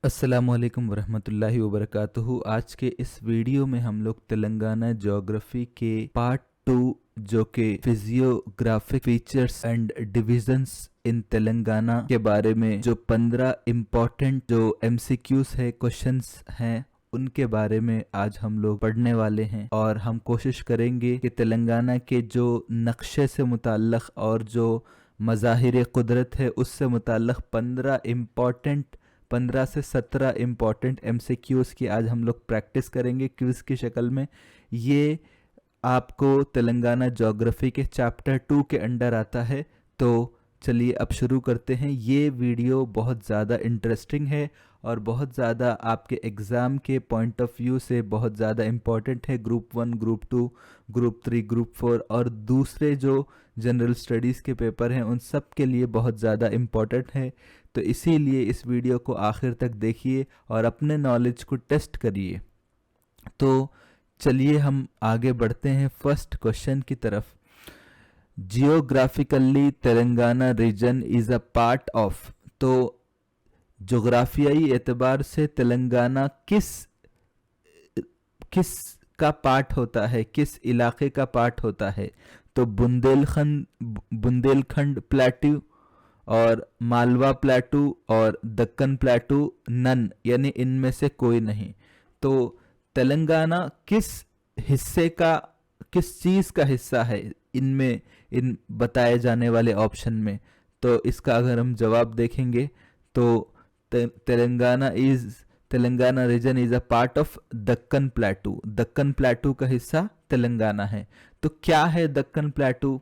अस्सलामुअलैकुम वरहमतुल्लाहि वबरकातुहू। आज के इस वीडियो में हम लोग तेलंगाना ज्योग्राफी के पार्ट 2 जो कि फिजियोग्राफिक फीचर्स एंड डिविजन्स इन तेलंगाना के बारे में जो 15 इम्पोर्टेंट जो एमसीक्यूज है, क्वेश्चंस हैं, उनके बारे में आज हम लोग पढ़ने वाले हैं। और हम कोशिश करेंगे कि तेलंगाना के जो नक्शे से मुताल्लक़ और जो मज़ाहिर कुदरत है उससे मुताल्लक़ 15 से 17 इम्पॉर्टेंट एमसीक्यूज़ की आज हम लोग प्रैक्टिस करेंगे क्विज़ की शक्ल में। ये आपको तेलंगाना ज्योग्राफी के चैप्टर 2 के अंडर आता है। तो चलिए अब शुरू करते हैं। ये वीडियो बहुत ज़्यादा इंटरेस्टिंग है और बहुत ज़्यादा आपके एग्ज़ाम के पॉइंट ऑफ व्यू से बहुत ज़्यादा इम्पॉर्टेंट है। ग्रुप 1, ग्रुप 2, ग्रुप 3, ग्रुप 4 और दूसरे जो जनरल स्टडीज़ के पेपर हैं उन सब के लिए बहुत ज़्यादा इम्पॉर्टेंट है। तो इसीलिए इस वीडियो को आखिर तक देखिए और अपने नॉलेज को टेस्ट करिए। तो चलिए हम आगे बढ़ते हैं फर्स्ट क्वेश्चन की तरफ। Geographically Telangana region is a part of. तो जोग्राफियाई एतबार से तेलंगाना किस किस का पार्ट होता है, किस इलाके का पार्ट होता है? तो बुंदेलखंड प्लेट्यू और मालवा प्लेटू और दक्कन प्लेटू नन, यानी इनमें से कोई नहीं। तो तेलंगाना किस हिस्से का, किस चीज़ का हिस्सा है इनमें, इन बताए जाने वाले ऑप्शन में? तो इसका अगर हम जवाब देखेंगे तो Telangana region is a part of Deccan plateau. Deccan plateau का हिस्सा तेलंगाना है। तो क्या है Deccan plateau?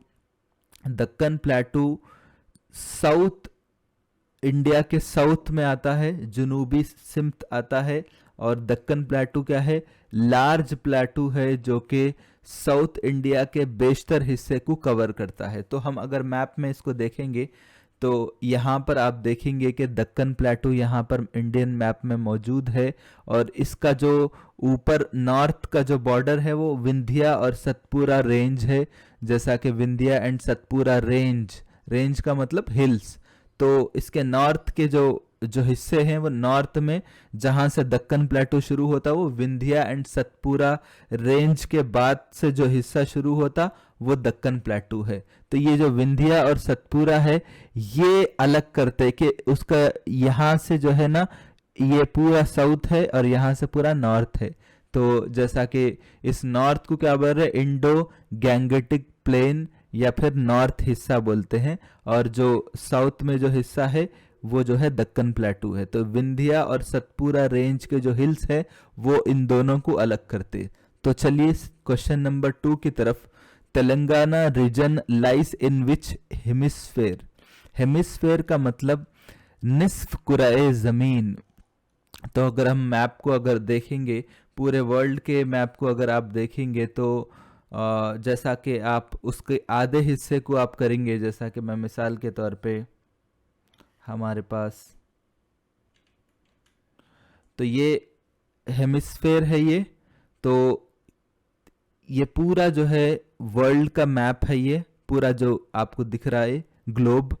Deccan plateau south India के साउथ में आता है, जनूबी सिमत आता है। और दक्कन प्लेटू क्या है? लार्ज प्लेटू है जो कि साउथ इंडिया के बेशतर हिस्से को कवर करता है। तो हम अगर मैप में इसको देखेंगे तो यहाँ पर आप देखेंगे कि दक्कन प्लेटू यहाँ पर इंडियन मैप में मौजूद है। और इसका जो ऊपर नॉर्थ का जो बॉर्डर है वो विंध्या और सतपुरा रेंज है। जैसा कि Vindhya and Satpura range, range का मतलब हिल्स। तो इसके नॉर्थ के जो जो हिस्से हैं वो नॉर्थ में, जहां से दक्कन प्लेटू शुरू होता वो विंध्या एंड सतपुरा रेंज के बाद से जो हिस्सा शुरू होता वो दक्कन प्लेटू है। तो ये जो विंध्या और सतपुरा है ये अलग करते कि उसका यहाँ से जो है ना ये पूरा साउथ है और यहाँ से पूरा नॉर्थ है। तो जैसा कि इस नॉर्थ को क्या बोल रहे हैं? इंडो गैंगेटिक प्लेन या फिर नॉर्थ हिस्सा बोलते हैं। और जो साउथ में जो हिस्सा है वो जो है दक्कन प्लेटू है। तो विंध्या और सतपुरा रेंज के जो हिल्स है वो इन दोनों को अलग करते। तो चलिए क्वेश्चन नंबर 2 की तरफ। तेलंगाना रीजन लाइस इन विच हेमिस्फेयर? हेमिस्फेयर का मतलब निस्फ कुराए ज़मीन। तो अगर हम मैप को अगर देखेंगे, पूरे वर्ल्ड के मैप को अगर आप देखेंगे तो जैसा कि आप उसके आधे हिस्से को आप करेंगे, जैसा कि मैं मिसाल के तौर पे हमारे पास, तो ये हेमिस्फेयर है ये। तो ये पूरा जो है वर्ल्ड का मैप है, ये पूरा जो आपको दिख रहा है ग्लोब।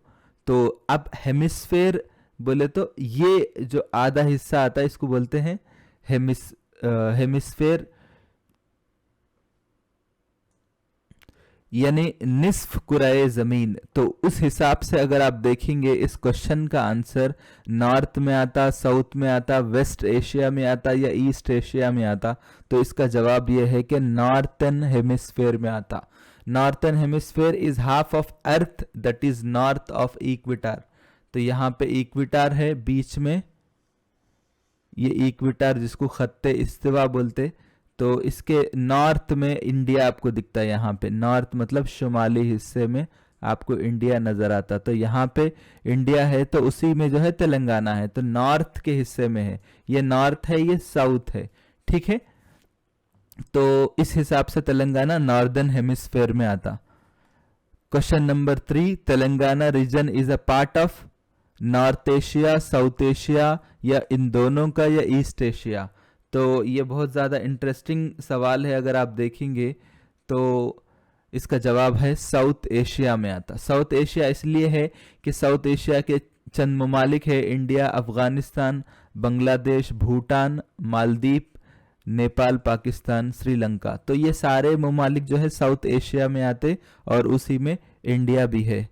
तो अब हेमिस्फेयर बोले तो ये जो आधा हिस्सा आता है इसको बोलते हैं हेमिस्फेयर, यानी निस्फ कुराए ज़मीन। तो उस हिसाब से अगर आप देखेंगे इस क्वेश्चन का आंसर नॉर्थ में आता, साउथ में आता, वेस्ट एशिया में आता या ईस्ट एशिया में आता। तो इसका जवाब यह है कि नॉर्थन हेमिस्फेयर में आता। Northern hemisphere is half of earth that is north of equator. तो यहाँ पे इक्वेटर है बीच में, ये इक्वेटर जिसको खत्ते इस्तिवा बोलते। तो इसके नॉर्थ में इंडिया आपको दिखता है। यहाँ पे नॉर्थ मतलब शुमाली हिस्से में आपको इंडिया नजर आता। तो यहाँ पे इंडिया है तो उसी में जो है तेलंगाना है। तो नॉर्थ के हिस्से में है, ये नॉर्थ है, ये साउथ है, ठीक है। तो इस हिसाब से तेलंगाना नॉर्दर्न हेमिस्फेयर में आता। Question number 3, Telangana region is a part of north Asia, south Asia या इन दोनों का, या ईस्ट एशिया? तो ये बहुत ज़्यादा इंटरेस्टिंग सवाल है। अगर आप देखेंगे तो इसका जवाब है साउथ एशिया में आता। साउथ एशिया इसलिए है कि साउथ एशिया के चंद ममालिक है, इंडिया, अफगानिस्तान, बांग्लादेश, भूटान, मालदीव, नेपाल, पाकिस्तान, श्रीलंका। तो ये सारे ममालिक जो है साउथ एशिया में आते और उसी में इंडिया भी है।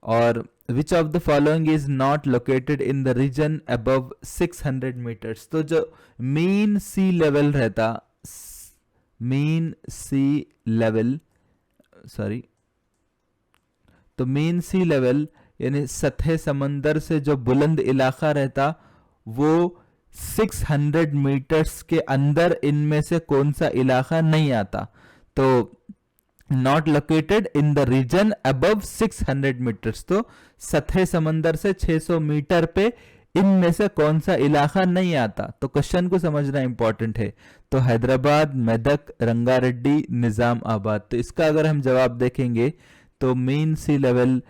और which of the following is not located in the region above 600 metres. तो जो मीन सी लेवल रहता, मीन सी लेवल, सॉरी, तो मीन सी लेवल यानी सतह समंदर से जो बुलंद इलाका रहता वो 600 मीटर्स के अंदर इनमें से कौन सा इलाका नहीं आता। तो not located in the region above 600 metres, तो सतह समंदर से 600 मीटर पे इनमें से कौन सा इलाका नहीं आता। तो क्वेश्चन को समझना इंपॉर्टेंट है। तो हैदराबाद, मेदक, रंगारेड्डी, निजाम आबाद। तो इसका अगर हम जवाब देखेंगे तो मीन सी लेवल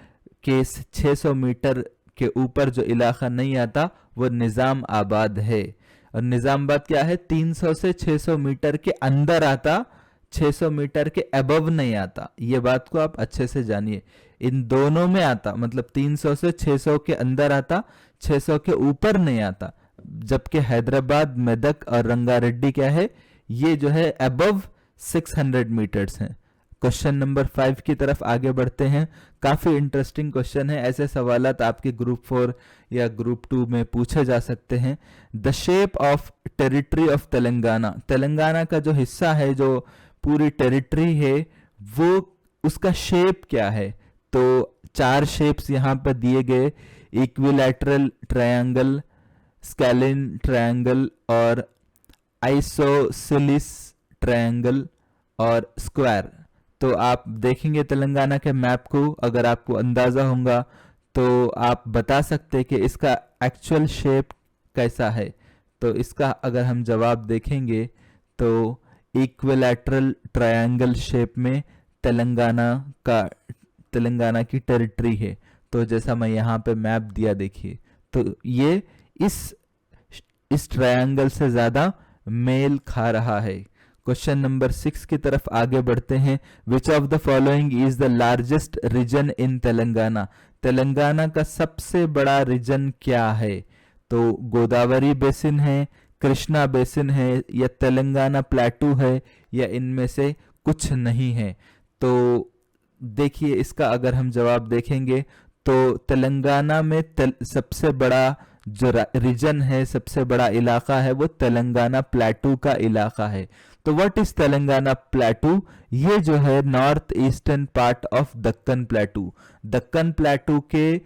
के 600 मीटर के ऊपर जो इलाका नहीं आता वो निजाम आबाद है। और निजामाबाद क्या है, 300 से 600 मीटर के अंदर आता, 600 मीटर के अबव नहीं आता। ये बात को आप अच्छे से जानिए, इन दोनों में आता, मतलब 300 से 600 के अंदर आता, 600 के ऊपर नहीं आता। जबकि हैदराबाद, मेदक और रंगारेड्डी क्या है, ये जो है अबव 600 मीटर्स हैं। क्वेश्चन नंबर 5 की तरफ आगे बढ़ते हैं। काफी इंटरेस्टिंग क्वेश्चन है, ऐसे सवालात आपके ग्रुप 4 या ग्रुप 2 में पूछे जा सकते हैं। The shape of territory of Telangana. Telangana का जो हिस्सा है, जो पूरी टेरिटरी है, वो उसका शेप क्या है। तो 4 शेप्स यहाँ पर दिए गए, इक्विलैटरल ट्रायंगल, स्केलिन ट्रायंगल और आइसोसेलिस ट्रायंगल और स्क्वायर। तो आप देखेंगे तेलंगाना के मैप को, अगर आपको अंदाजा होगा तो आप बता सकते हैं कि इसका एक्चुअल शेप कैसा है। तो इसका अगर हम जवाब देखेंगे तो इक्विलैटरल ट्रायंगल शेप में तेलंगाना की टेरिटरी है। तो जैसा मैं यहाँ पे मैप दिया देखिए, तो ये इस ट्रायंगल से ज्यादा मेल खा रहा है। क्वेश्चन नंबर 6 की तरफ आगे बढ़ते हैं। Which of the following is the largest region in Telangana. Telangana का सबसे बड़ा रीजन क्या है। तो गोदावरी बेसिन है, कृष्णा बेसिन है, या तेलंगाना प्लेटू है, या इनमें से कुछ नहीं है। तो देखिए इसका अगर हम जवाब देखेंगे तो तेलंगाना में सबसे बड़ा जो रीजन है, सबसे बड़ा इलाका है, वो तेलंगाना प्लेटू का इलाका है। तो व्हाट इज तेलंगाना प्लेटू। ये जो है north eastern part of Deccan plateau. Deccan प्लेटू के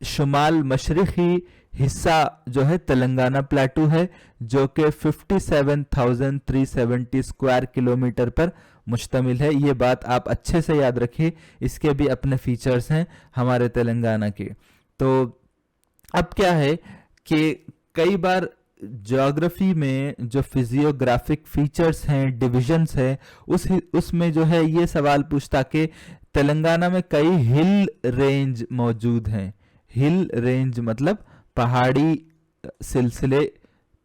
शुमाल मशरिकी हिस्सा जो है तेलंगाना प्लेटू है, जो कि 57,370 स्क्वायर किलोमीटर पर मुश्तमिल है। ये बात आप अच्छे से याद रखिए, इसके भी अपने फीचर्स हैं हमारे तेलंगाना के। तो अब क्या है कि कई बार ज्योग्राफी में जो फिजियोग्राफिक फीचर्स हैं, डिविजन्स हैं, उसमें जो है ये सवाल पूछता कि तेलंगाना में कई हिल रेंज मौजूद हैं। हिल रेंज मतलब पहाड़ी सिलसिले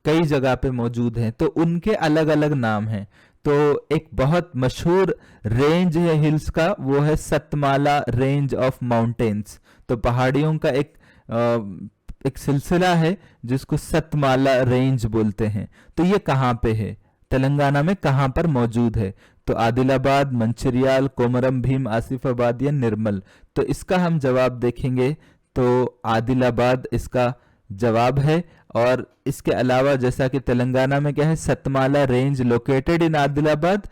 कई जगह पे मौजूद हैं, तो उनके अलग अलग नाम हैं। तो एक बहुत मशहूर रेंज है हिल्स का, वो है सतमाला रेंज ऑफ माउंटेन्स। तो पहाड़ियों का एक सिलसिला है जिसको सतमाला रेंज बोलते हैं। तो ये कहाँ पे है, तेलंगाना में कहाँ पर मौजूद है। तो आदिलाबाद, मंचिरियाल, कोमरम भीम, आसिफाबाद या निर्मल। तो इसका हम जवाब देखेंगे तो आदिलाबाद इसका जवाब है। और इसके अलावा जैसा कि तेलंगाना में क्या है, Satmala range located in Adilabad,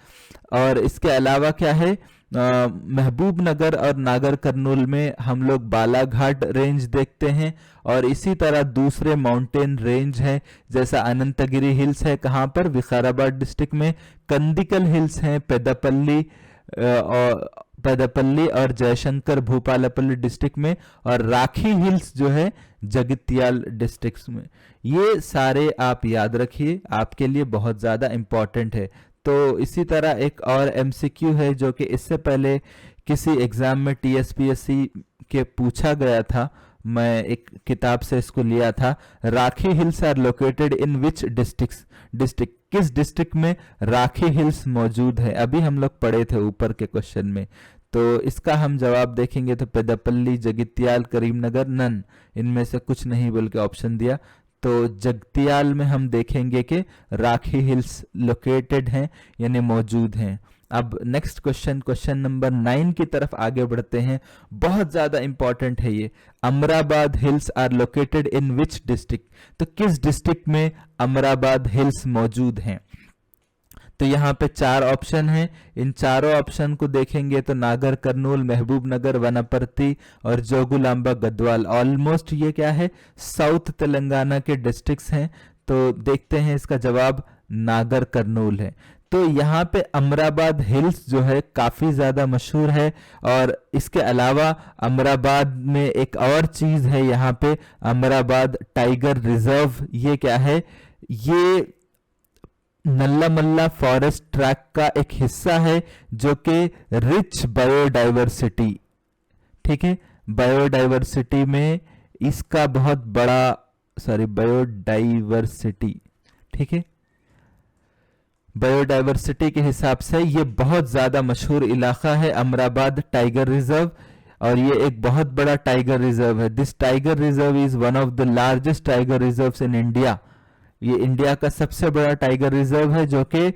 और इसके अलावा क्या है, महबूब नगर और नागर कर्नूल में हम लोग बालाघाट रेंज देखते हैं। और इसी तरह दूसरे माउंटेन रेंज हैं, जैसा अनंतगिरी हिल्स है, कहाँ पर, विकाराबाद डिस्ट्रिक्ट में। कंदिकल हिल्स हैं पेदापल्ली और जयशंकर भूपालपल्ली डिस्ट्रिक्ट में। और राखी हिल्स जो है जगित्याल डिस्ट्रिक्ट में। ये सारे आप याद रखिए, आपके लिए बहुत ज़्यादा इम्पॉर्टेंट है। तो इसी तरह एक और एमसीक्यू है जो कि इससे पहले किसी एग्जाम में टीएसपीएससी के पूछा गया था, मैं एक किताब से इसको लिया था। Rakhi hills are located in which district, किस डिस्ट्रिक्ट में राखी हिल्स मौजूद है। अभी हम लोग पढ़े थे ऊपर के क्वेश्चन में। तो इसका हम जवाब देखेंगे तो पेद्दापल्ली, जगित्याल, करीमनगर, नन, इनमें से कुछ नहीं बोल के ऑप्शन दिया। तो जगतियाल में हम देखेंगे कि राखी हिल्स लोकेटेड हैं यानी मौजूद हैं। अब नेक्स्ट क्वेश्चन, क्वेश्चन नंबर 9 की तरफ आगे बढ़ते हैं। बहुत ज्यादा इंपॉर्टेंट है ये। Amrabad hills are located in which district? तो किस डिस्ट्रिक्ट में अमराबाद हिल्स मौजूद हैं? तो यहाँ पे 4 ऑप्शन हैं। इन चारों ऑप्शन को देखेंगे तो नागर कर्नूल, महबूब नगर, वनपर्ती और जोगुलांबा गद्वाल, ऑलमोस्ट ये क्या है, साउथ तेलंगाना के डिस्ट्रिक्ट्स हैं। तो देखते हैं इसका जवाब नागर कर्नूल है। तो यहाँ पे अमराबाद हिल्स जो है काफी ज्यादा मशहूर है। और इसके अलावा अमराबाद में एक और चीज है, यहाँ पे अमराबाद टाइगर रिजर्व, ये क्या है, ये नल्ला मल्ला फॉरेस्ट ट्रैक का एक हिस्सा है जो कि रिच बायोडाइवर्सिटी, ठीक है, बायोडाइवर्सिटी में इसका बहुत बड़ा, बायोडाइवर्सिटी, ठीक है, बायोडाइवर्सिटी के हिसाब से ये बहुत ज्यादा मशहूर इलाका है अमराबाद टाइगर रिजर्व। और ये एक बहुत बड़ा टाइगर रिजर्व है। This tiger reserve is one of the largest tiger reserves in India. ये इंडिया का सबसे बड़ा टाइगर रिजर्व है जो कि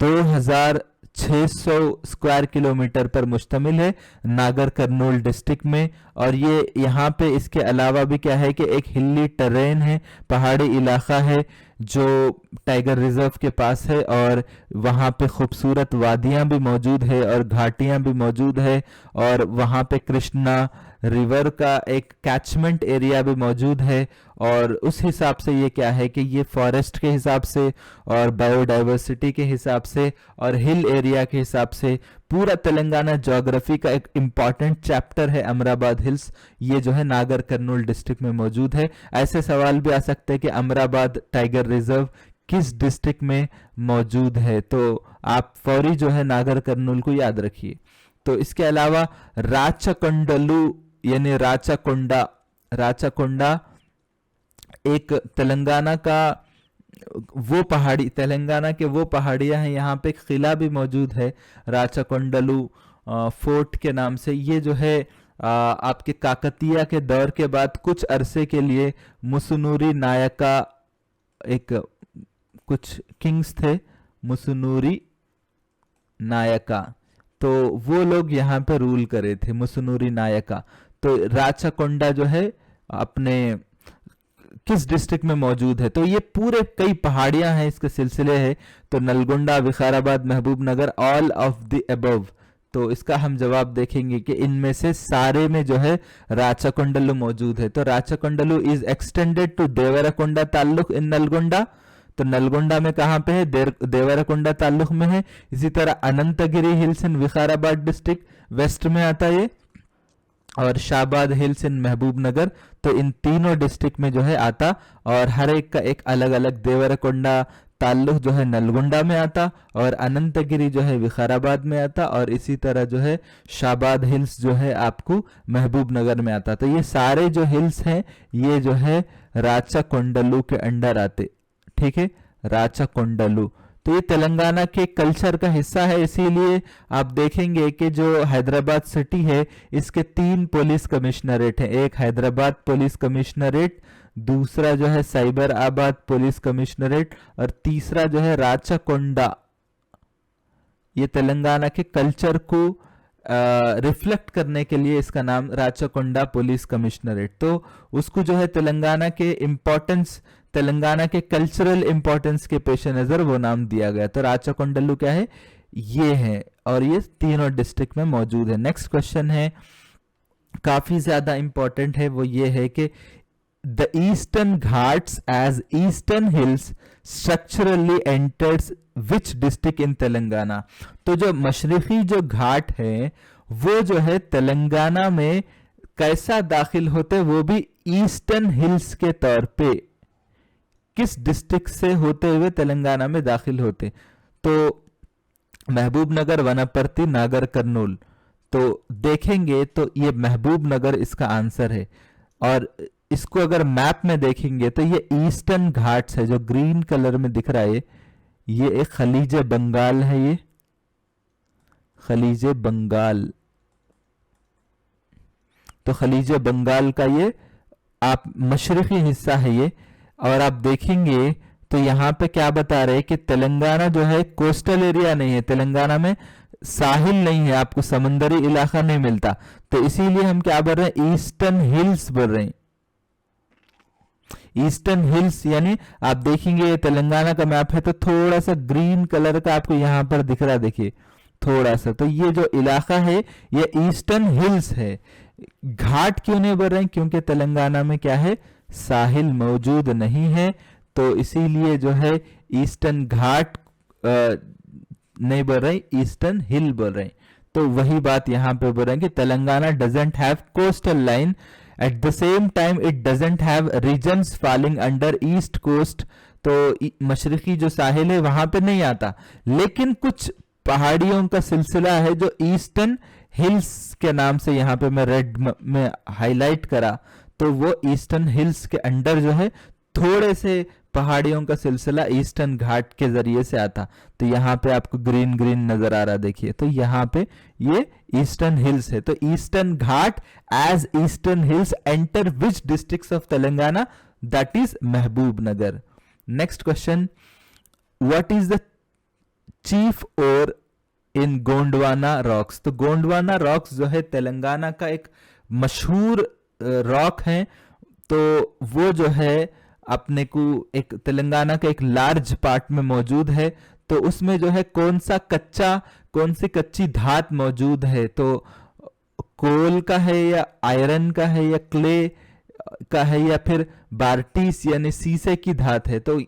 2600 स्क्वायर किलोमीटर पर मुश्तमिल है नागर कर्नूल डिस्ट्रिक्ट में। और ये यहाँ पे इसके अलावा भी क्या है कि एक हिली टेरेन है, पहाड़ी इलाका है जो टाइगर रिजर्व के पास है। और वहाँ पे खूबसूरत वादियाँ भी मौजूद है और घाटियाँ भी मौजूद है। और वहाँ पे कृष्णा रिवर का एक कैचमेंट एरिया भी मौजूद है। और उस हिसाब से ये क्या है कि ये फॉरेस्ट के हिसाब से और बायोडाइवर्सिटी के हिसाब से और हिल एरिया के हिसाब से पूरा तेलंगाना ज्योग्राफी का एक इम्पॉर्टेंट चैप्टर है अमराबाद हिल्स। ये जो है नागर कर्नूल डिस्ट्रिक्ट में मौजूद है। ऐसे सवाल भी आ सकते हैं कि अमराबाद टाइगर रिजर्व किस डिस्ट्रिक्ट में मौजूद है, तो आप फौरी जो है नागर कर्नूल को याद रखिए। तो इसके अलावा राचकोंडलू यानी राचाकोंडा एक तेलंगाना का वो पहाड़ी, तेलंगाना के वो पहाड़ियां हैं, यहाँ पे एक किला भी मौजूद है राचाकोंडलू फोर्ट के नाम से। ये जो है आपके काकतीया के दौर के बाद कुछ अरसे के लिए मुसुनूरी नायका, एक कुछ किंग्स थे मुसुनूरी नायका, तो वो लोग यहाँ पे रूल करे थे, मुसुनूरी नायका। तो राचाकोंडा जो है अपने किस डिस्ट्रिक्ट में मौजूद है? तो ये पूरे कई पहाड़ियां हैं, इसके सिलसिले है। तो नलगोंडा, विकाराबाद, महबूब नगर, ऑल ऑफ द अबव। तो इसका हम जवाब देखेंगे कि इनमें से सारे में जो है राचाकोंडलू मौजूद है। तो राचाकोंडलू इज एक्सटेंडेड टू देवराकोंडा ताल्लुक इन नलगोंडा। तो नलगोंडा में कहां पे है? देवराकोंडा ताल्लुक में है। इसी तरह अनंतगिरी हिल्स इन विकाराबाद डिस्ट्रिक्ट वेस्ट में आता है, और शाहबाद हिल्स इन महबूब नगर। तो इन तीनों डिस्ट्रिक्ट में जो है आता, और हर एक का एक अलग अलग, देवराकोंडा ताल्लुक जो है नलगोंडा में आता, और अनंतगिरी जो है विकाराबाद में आता, और इसी तरह जो है शाहबाद हिल्स जो है आपको महबूब नगर में आता। तो ये सारे जो हिल्स हैं ये जो है राचाकोंडलू के अंडर आते, ठीक है, राचाकोंडलू। तो ये तेलंगाना के कल्चर का हिस्सा है। इसीलिए आप देखेंगे कि जो हैदराबाद सिटी है इसके 3 पुलिस कमिश्नरेट हैं। एक हैदराबाद पुलिस कमिश्नरेट, दूसरा जो है साइबराबाद पुलिस कमिश्नरेट, और तीसरा जो है राचाकोंडा। ये तेलंगाना के कल्चर को रिफ्लेक्ट करने के लिए इसका नाम राचाकोंडा पुलिस कमिश्नरेट। तो उसको जो है तेलंगाना के इम्पोर्टेंस, तेलंगाना के कल्चरल इंपॉर्टेंस के पेश नजर वो नाम दिया गया। तो राचाकोंडलू क्या है? ये है, और ये तीनों डिस्ट्रिक्ट में मौजूद है। नेक्स्ट क्वेश्चन है, काफी ज्यादा इंपॉर्टेंट है, वो ये है कि the Eastern Ghats as eastern hills structurally enters which district in Telangana. तो जो मशरकी जो घाट है वो जो है तेलंगाना में कैसा दाखिल होते, वो भी ईस्टर्न हिल्स के तौर पे किस डिस्ट्रिक्ट से होते हुए तेलंगाना में दाखिल होते? तो महबूब नगर, वनपर्ती, नागर कर्नूल। तो देखेंगे तो ये महबूब नगर इसका आंसर है। और इसको अगर मैप में देखेंगे तो ये ईस्टर्न घाट्स है, जो ग्रीन कलर में दिख रहा है, ये एक खलीज बंगाल है, ये खलीज बंगाल, तो खलीज बंगाल का ये आप मशरकी हिस्सा है ये। और आप देखेंगे तो यहाँ पे क्या बता रहे हैं कि तेलंगाना जो है कोस्टल एरिया नहीं है, तेलंगाना में साहिल नहीं है, आपको समंदरी इलाका नहीं मिलता, तो इसीलिए हम क्या बोल रहे हैं, ईस्टर्न हिल्स बोल रहे हैं। ईस्टर्न हिल्स यानी आप देखेंगे ये तेलंगाना का मैप है तो थोड़ा सा ग्रीन कलर का आपको यहाँ पर दिख रहा है, देखिए थोड़ा सा, तो ये जो इलाका है ये ईस्टर्न हिल्स है। घाट क्यों नहीं बोल रहे हैं, क्योंकि तेलंगाना में क्या है, साहिल मौजूद नहीं है, तो इसीलिए जो है ईस्टर्न घाट नहीं बोल रहे, ईस्टर्न हिल बोल रहे हैं। तो वही बात यहाँ पे बोल रहे हैं कि Telangana doesn't have coastal line, at the same time it doesn't have regions falling under east coast, तो मशरकी जो साहिल है वहां पे नहीं आता, लेकिन कुछ पहाड़ियों का सिलसिला है जो ईस्टर्न हिल्स के नाम से यहाँ पे मैं रेड में हाईलाइट करा, तो वो ईस्टर्न हिल्स के अंडर जो है थोड़े से पहाड़ियों का सिलसिला ईस्टर्न घाट के जरिए से आता। तो यहाँ पे आपको ग्रीन ग्रीन नजर आ रहा, देखिए, तो यहाँ पे ये ईस्टर्न हिल्स है। तो eastern Ghat as eastern hills enter which districts of Telangana, that is Mahbub Nagar. Next question, what is the chief ore in Gondwana rocks. तो गोंडवाना रॉक्स जो है तेलंगाना का एक मशहूर रॉक है, तो वो जो है अपने को एक तेलंगाना के एक लार्ज पार्ट में मौजूद है, तो उसमें जो है कौन सी कच्ची धात मौजूद है, तो कोल का है या आयरन का है या क्ले का है या फिर बार्टिस यानी सीसे की धात है। तो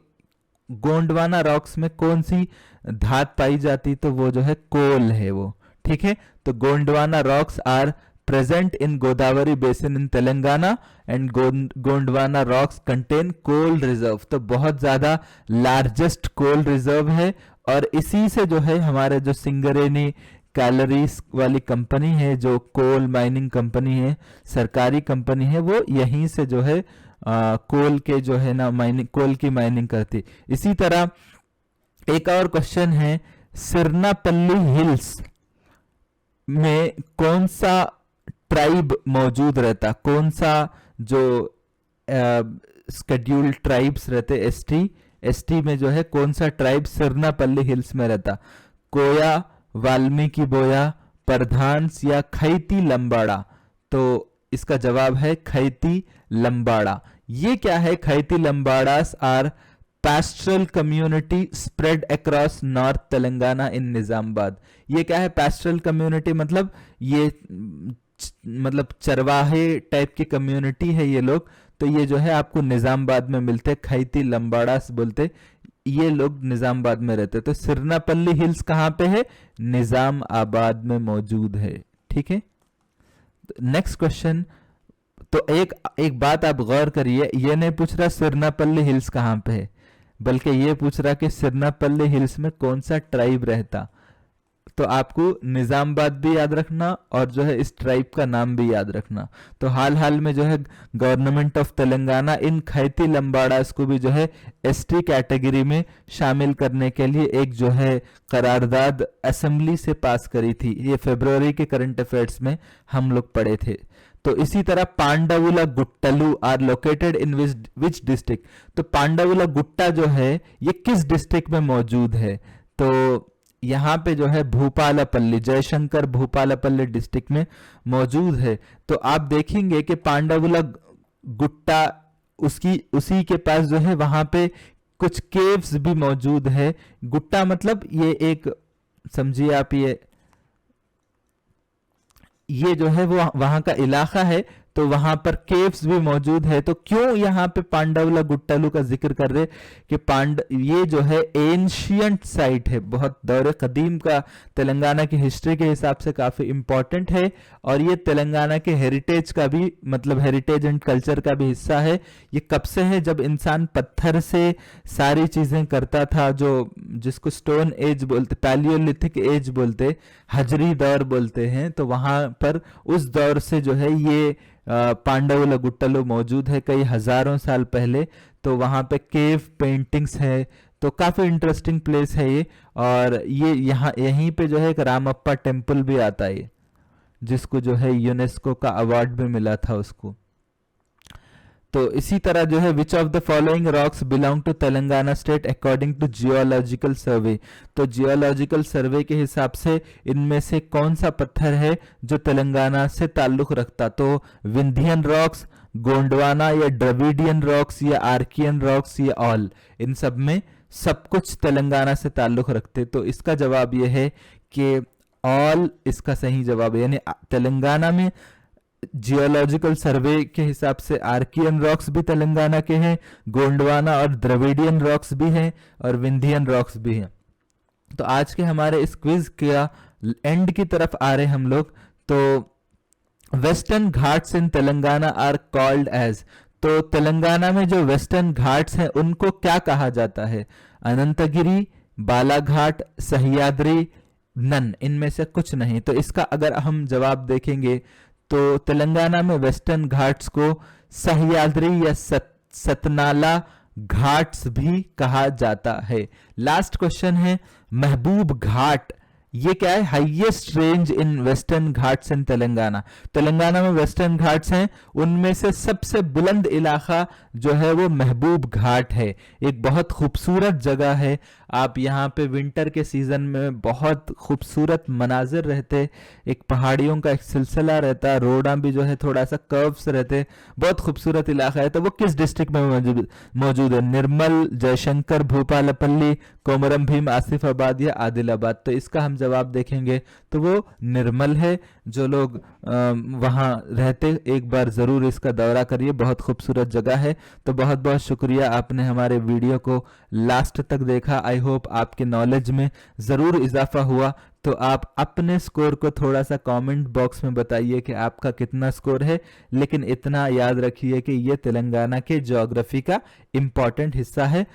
गोंडवाना रॉक्स में कौन सी धात पाई जाती, तो वो जो है कोल है वो, ठीक है। तो Gondwana rocks are present in Godavari basin in Telangana and Gondwana rocks contain coal reserve, तो बहुत ज्यादा लार्जेस्ट कोल रिजर्व है, और इसी से जो है हमारे जो सिंगरेनी कैलरीज वाली कंपनी है, जो कोल माइनिंग कंपनी है, सरकारी कंपनी है, वो यहीं से जो है कोल के जो है ना माइनिंग, कोल की माइनिंग करती। इसी तरह एक और क्वेश्चन है, सिरनापल्ली हिल्स में कौन सा ट्राइब मौजूद रहता, कौन सा जो स्केड्यूल्ड ट्राइब्स रहते, एसटी में जो है कौन सा ट्राइब सिरनापल्ली हिल्स में रहता, कोया, वाल्मीकि बोया, प्रधान्स या खैती लंबाड़ा। तो इसका जवाब है खैती लंबाड़ा। ये क्या है, खैती Lambadas are pastoral community spread across north Telangana in Nizamabad. ये क्या है, पैस्ट्रल कम्युनिटी मतलब ये चरवाहे टाइप की कम्युनिटी है ये लोग, तो ये जो है आपको निजामाबाद में मिलते, खैती लंबाड़ास बोलते, ये लोग निजामाबाद में रहते। तो सिरनापल्ली हिल्स कहाँ पे है, निजामाबाद में मौजूद है, ठीक है। नेक्स्ट क्वेश्चन, तो एक बात आप गौर करिए, ये नहीं पूछ रहा सिरनापल्ली हिल्स कहाँ पे है, बल्कि ये पूछ रहा कि सिरनापल्ली हिल्स में कौन सा ट्राइब रहता। तो आपको निजामाबाद भी याद रखना और जो है इस ट्राइब का नाम भी याद रखना। तो हाल में जो है गवर्नमेंट ऑफ तेलंगाना इन खैती लंबाड़ास को भी जो है एसटी कैटेगरी में शामिल करने के लिए एक जो है करारदाद असेंबली से पास करी थी। ये फरवरी के करंट अफेयर्स में हम लोग पढ़े थे। तो इसी तरह Pandavula Guttalu are located in which district. तो पांडवुला गुट्टा जो है ये किस डिस्ट्रिक्ट में मौजूद है, तो यहाँ पे जो है भूपालपल्ली, जयशंकर भूपालपल्ली डिस्ट्रिक्ट में मौजूद है। तो आप देखेंगे कि पांडवुला गुट्टा उसी के पास जो है वहां पे कुछ केव्स भी मौजूद है। गुट्टा मतलब ये एक समझिए आप, ये जो है वो वहां का इलाका है, तो वहां पर केव्स भी मौजूद है। तो क्यों यहाँ पे पांडवुला गुट्टलू का जिक्र कर रहे कि ये जो है एंशियंट साइट है, बहुत दौर कदीम का, तेलंगाना की हिस्ट्री के हिसाब से काफी इंपॉर्टेंट है, और ये तेलंगाना के हेरिटेज का भी मतलब हेरिटेज एंड कल्चर का भी हिस्सा है। ये कब से है, जब इंसान पत्थर से सारी चीजें करता था, जो जिसको स्टोन एज बोलते, पैलियोलिथिक एज बोलते, हजरी दौर बोलते हैं, तो वहां पर उस दौर से जो है ये पांडवुला गुट्टलू मौजूद है कई हजारों साल पहले। तो वहां पे केव पेंटिंग्स है, तो काफी इंटरेस्टिंग प्लेस है ये। और ये यहीं पे जो है एक रामप्पा टेम्पल भी आता है, जिसको जो है यूनेस्को का अवार्ड भी मिला था उसको। तो इसी तरह जो है which of the following rocks belong to Telangana state according to geological survey, तो जियोलॉजिकल सर्वे के हिसाब से इनमें से कौन सा पत्थर है जो तेलंगाना से ताल्लुक रखता, तो विंध्यन रॉक्स, गोंडवाना या द्रविडियन रॉक्स या आर्कियन रॉक्स या ऑल, इन सब में सब कुछ तेलंगाना से ताल्लुक रखते। तो इसका जवाब यह है कि ऑल इसका सही जवाब है, यानी तेलंगाना में जियोलॉजिकल सर्वे के हिसाब से आर्कियन रॉक्स भी तेलंगाना के हैं, गोंडवाना और द्रविडियन रॉक्स भी हैं और विंध्यन रॉक्स भी हैं। तो आज के हमारे इस क्विज का एंड की तरफ आ रहे हम लोग। तो Western Ghats in Telangana are called as, तो तेलंगाना में जो वेस्टर्न घाट्स हैं उनको क्या कहा जाता है, अनंतगिरी, बालाघाट, सह्याद्री, नन, इनमें से कुछ नहीं। तो इसका अगर हम जवाब देखेंगे तो तेलंगाना में वेस्टर्न घाट्स को सह्याद्री या सतनाला घाट्स भी कहा जाता है। लास्ट क्वेश्चन है, महबूब घाट ये क्या है, highest range in western Ghats in Telangana. Telangana में वेस्टर्न घाट्स हैं, उनमें से सबसे बुलंद इलाका जो है वो महबूब घाट है। एक बहुत खूबसूरत जगह है, आप यहाँ पे विंटर के सीजन में बहुत खूबसूरत मनाजिर रहते, एक पहाड़ियों का एक सिलसिला रहता, रोडा भी जो है थोड़ा सा कर्व्स रहते, बहुत खूबसूरत इलाका है। तो वो किस डिस्ट्रिक्ट में मौजूद है, निर्मल, जयशंकर, भूपालपल्ली, कोमरम भीम, आसिफाबाद या आदिलाबाद। तो इसका हम जवाब देखेंगे तो वो निर्मल है। जो लोग वहाँ रहते एक बार ज़रूर इसका दौरा करिए, बहुत खूबसूरत जगह है। तो बहुत बहुत शुक्रिया, आपने हमारे वीडियो को लास्ट तक देखा। आई होप आपके नॉलेज में ज़रूर इजाफा हुआ। तो आप अपने स्कोर को थोड़ा सा कमेंट बॉक्स में बताइए कि आपका कितना स्कोर है, लेकिन इतना याद रखिए कि ये तेलंगाना के ज्योग्राफी का इम्पॉर्टेंट हिस्सा है।